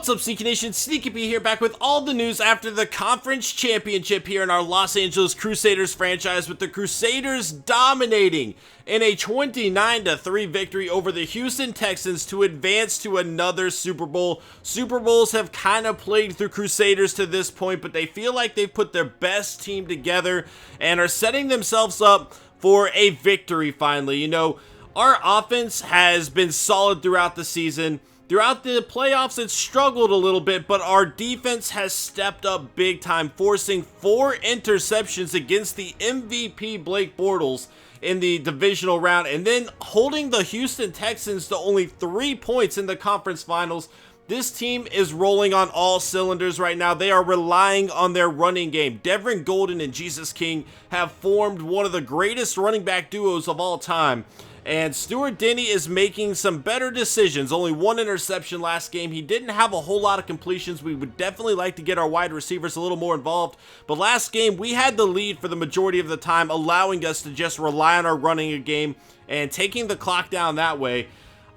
What's up, Sneaky Nation? Sneaky P here, back with all the news after the conference championship here in our Los Angeles Crusaders franchise, with the Crusaders dominating in a 29-3 victory over the Houston Texans to advance to another Super Bowl. Super Bowls have kind of plagued through Crusaders to this point, but they feel like they've put their best team together and are setting themselves up for a victory finally. You know, our offense has been solid throughout the season. Throughout the playoffs, it struggled a little bit, but our defense has stepped up big time, forcing 4 interceptions against the MVP Blake Bortles in the divisional round, and then holding the Houston Texans to only 3 points in the conference finals. This team is rolling on all cylinders right now. They are relying on their running game. Devin Golden and Jesus King have formed one of the greatest running back duos of all time. And Stuart Denny is making some better decisions. Only 1 interception last game. He didn't have a whole lot of completions. We would definitely like to get our wide receivers a little more involved. But last game, we had the lead for the majority of the time, allowing us to just rely on our running game and taking the clock down that way.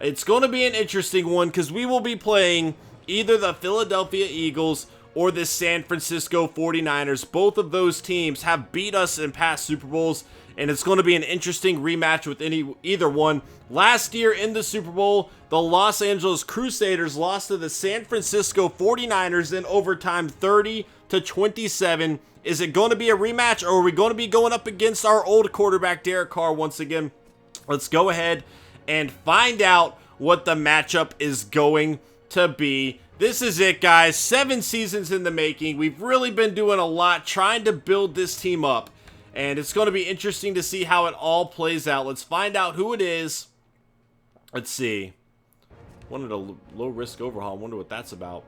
It's going to be an interesting one because we will be playing either the Philadelphia Eagles or the San Francisco 49ers. Both of those teams have beat us in past Super Bowls, and it's going to be an interesting rematch with either one. Last year in the Super Bowl, the Los Angeles Crusaders lost to the San Francisco 49ers in overtime 30-27. Is it going to be a rematch, or are we going to be going up against our old quarterback Derek Carr once again? Let's go ahead and find out what the matchup is going to be. This is it, guys. 7 seasons in the making. We've really been doing a lot trying to build this team up, and it's going to be interesting to see how it all plays out. Let's find out who it is. Let's see. Wanted a low-risk overhaul. I wonder what that's about.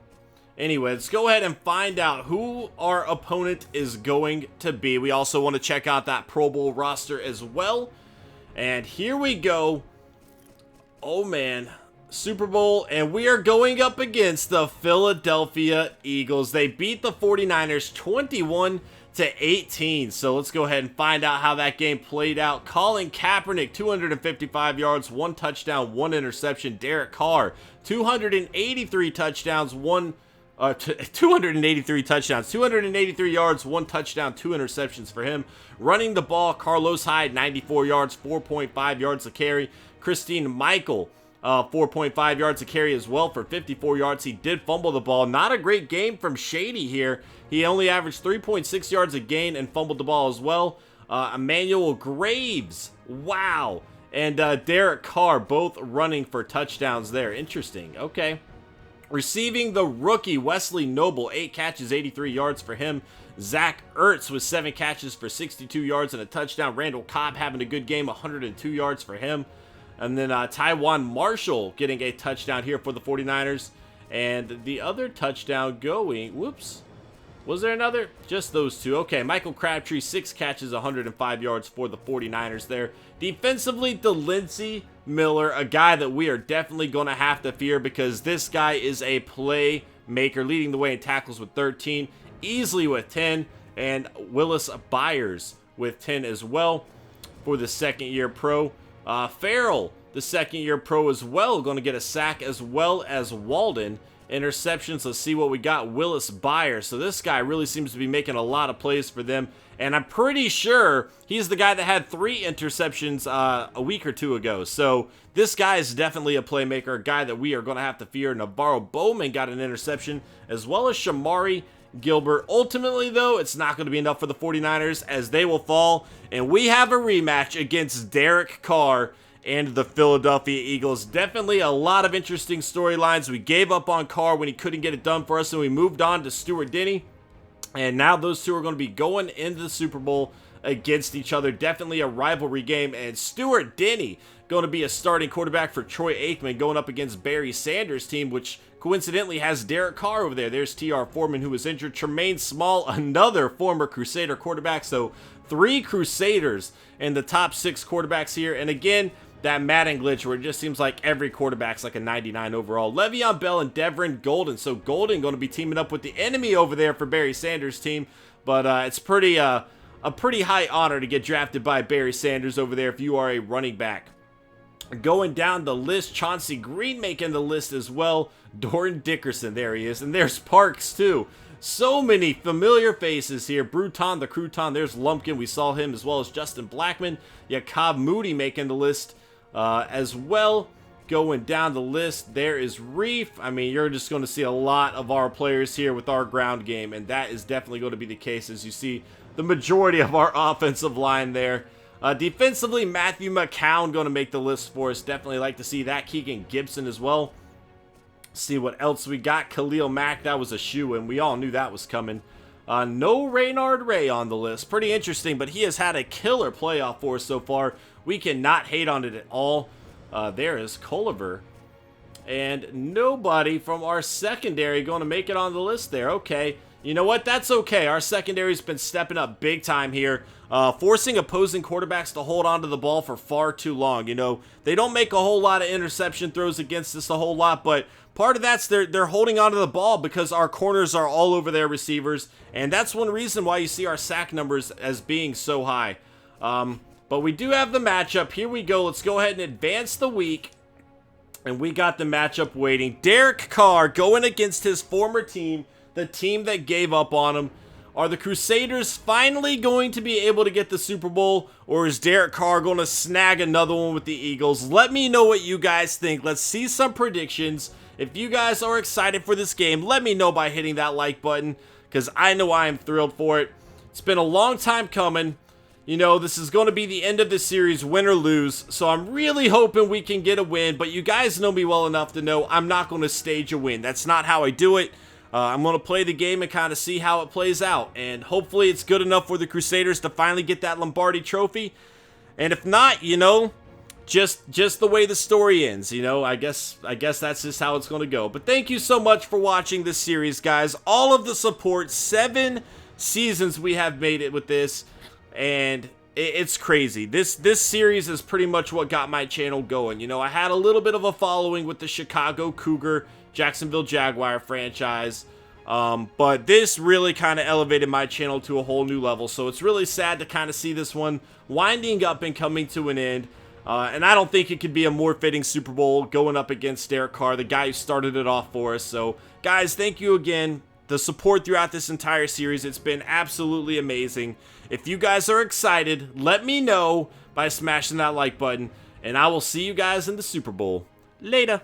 Anyway, let's go ahead and find out who our opponent is going to be. We also want to check out that Pro Bowl roster as well. And here we go. Oh, man. Super Bowl, and we are going up against the Philadelphia Eagles. They beat the 49ers 21-18. So let's go ahead and find out how that game played out. Colin Kaepernick, 255 yards, 1 touchdown, 1 interception. Derek Carr, 283 touchdowns, 283 touchdowns, 283 yards, 1 touchdown, 2 interceptions for him. Running the ball, Carlos Hyde, 94 yards, 4.5 yards a carry. Christine Michael, 4.5 yards a carry as well for 54 yards. He did fumble the ball. Not a great game from Shady here. He only averaged 3.6 yards a gain and fumbled the ball as well. Emmanuel Graves, wow. And Derek Carr both running for touchdowns there. Interesting. Okay. Receiving, the rookie Wesley Noble, 8 catches, 83 yards for him. Zach Ertz with 7 catches for 62 yards and a touchdown. Randall Cobb having a good game, 102 yards for him. And then Tywan Marshall getting a touchdown here for the 49ers. And the other touchdown going, whoops, was there another? Just those 2. Okay, Michael Crabtree, 6 catches, 105 yards for the 49ers there. Defensively, DeLancey Miller, a guy that we are definitely going to have to fear because this guy is a playmaker, leading the way in tackles with 13, Easley with 10, and Willis Byers with 10 as well for the second-year pro. Farrell, the second-year pro as well, going to get a sack, as well as Walden. Interceptions, let's see what we got. Willis Byers. So this guy really seems to be making a lot of plays for them. And I'm pretty sure he's the guy that had 3 interceptions a week or 2 ago. So this guy is definitely a playmaker, a guy that we are going to have to fear. Navarro Bowman got an interception, as well as Shamari Gilbert. Ultimately, though, it's not going to be enough for the 49ers, as they will fall. And we have a rematch against Derek Carr and the Philadelphia Eagles. Definitely a lot of interesting storylines. We gave up on Carr when he couldn't get it done for us, and we moved on to Stuart Denny. And now those two are going to be going into the Super Bowl against each other. Definitely a rivalry game. And Stuart Denny going to be a starting quarterback for Troy Aikman, going up against Barry Sanders' team, which coincidentally has Derek Carr over there. There's T.R. Foreman, who was injured. Tremaine Small, another former Crusader quarterback. So 3 Crusaders in the top 6 quarterbacks here. And again, that Madden glitch where it just seems like every quarterback's like a 99 overall. Le'Veon Bell and Devin Golden. So Golden going to be teaming up with the enemy over there for Barry Sanders' team. But it's a pretty high honor to get drafted by Barry Sanders over there if you are a running back. Going down the list, Chauncey Green making the list as well. Doran Dickerson, there he is. And there's Parks, too. So many familiar faces here. Bruton, the Crouton, there's Lumpkin. We saw him as well as Justin Blackman. Jacob Moody making the list as well. Going down the list, there is Reef. I mean, you're just going to see a lot of our players here with our ground game, and that is definitely going to be the case as you see the majority of our offensive line there. Defensively, Matthew McCown going to make the list for us. Definitely like to see that. Keegan Gibson as well. See what else we got. Khalil Mack, that was a shoe-in. We all knew that was coming. No Reynard Ray on the list. Pretty interesting, but he has had a killer playoff for us so far. We cannot hate on it at all. There is Culliver. And nobody from our secondary going to make it on the list there. Okay. You know what? That's okay. Our secondary's been stepping up big time here, forcing opposing quarterbacks to hold on to the ball for far too long. You know, they don't make a whole lot of interception throws against us a whole lot, but part of that's they're holding on to the ball because our corners are all over their receivers, and that's one reason why you see our sack numbers as being so high. But we do have the matchup. Here we go. Let's go ahead and advance the week. And we got the matchup waiting. Derek Carr going against his former team, the team that gave up on him. Are the Crusaders finally going to be able to get the Super Bowl, or is Derek Carr going to snag another one with the Eagles? Let me know what you guys think. Let's see some predictions. If you guys are excited for this game, let me know by hitting that like button, because I know I am thrilled for it. It's been a long time coming. You know, this is going to be the end of the series, win or lose, so I'm really hoping we can get a win, but you guys know me well enough to know I'm not going to stage a win. That's not how I do it. I'm going to play the game and kind of see how it plays out, and hopefully it's good enough for the Crusaders to finally get that Lombardi trophy, and if not, you know, just the way the story ends, you know, I guess that's just how it's going to go. But thank you so much for watching this series, guys. All of the support, 7 seasons we have made it with this, and it's crazy. This series is pretty much what got my channel going. You know, I had a little bit of a following with the Chicago Cougar, Jacksonville Jaguar franchise, but this really kind of elevated my channel to a whole new level, so it's really sad to kind of see this one winding up and coming to an end, and I don't think it could be a more fitting Super Bowl going up against Derek Carr, the guy who started it off for us. So guys, thank you again. The support throughout this entire series, it's been absolutely amazing. If you guys are excited, let me know by smashing that like button, and I will see you guys in the Super Bowl. Later.